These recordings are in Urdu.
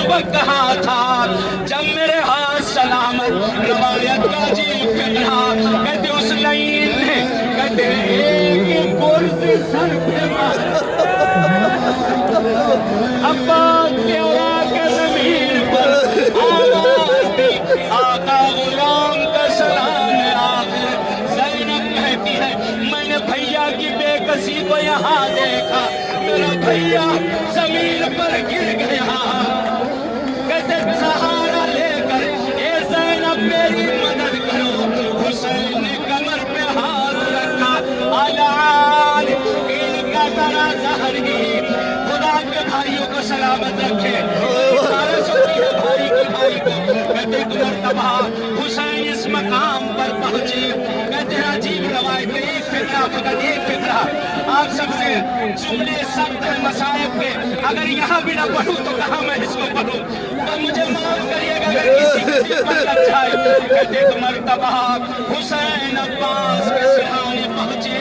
وقت کہا تھا جب میرے ہاتھ سلامت روایت کا عجیب فتنہ کہتے اس لائن نے کہتے ایک گرز سر پہ مارا عباس کے اورا کے زمین پر آواز دی آقا غلام کا سلام آخر زینب کہتی ہے میں نے بھیا کی بے کسی کو یہاں دیکھا میرا بھیا زمین پر گر گیا کہتے سہارا لے کر اے زینب میری مدد کرو حسین نے کمر پہ ہاتھ رکھا آلان ان کا ذرا زہر ہی خدا کے بھائیوں کو سلامت رکھے اشارہ سنتی ہے بھائی کی بھائی کو کہتے ایک مرتبہ حسین اس مقام پر پہنچے کہتے ہیں عجیب روایت ہے ایک فکرہ فقط ایک فکرہ آپ سب سے جملے سخت مصائب کے اگر یہاں بھی نہ پڑھوں تو کہاں میں اس کو پڑھوں تو مجھے معاف کریے گا اگر کسی پر لگ جائے کہتے ایک مرتبہ حسین عباس کے سرحانے پہنچے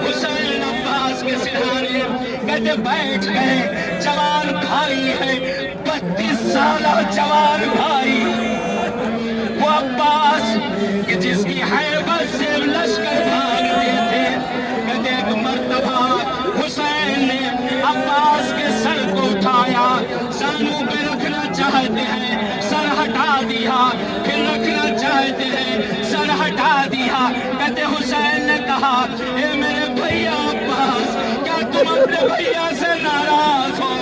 حسین عباس کے سرحانے کہتے بیٹھ گئے جوان بھائی ہے 32 سالہ جوان بھائی وہ عباس کہ جس کی حیبت سے لشکر بھاگتے تھے کہتے ایک مرتبہ حسین نے عباس کے سر کو اٹھایا زانوں پہ رکھنا چاہتے ہیں سر ہٹا دیا پھر رکھنا چاہتے ہیں سر ہٹا دیا کہتے حسین نے کہا اے میرے بھیا عباس کیا تم اپنے بھیا سے ناراض ہو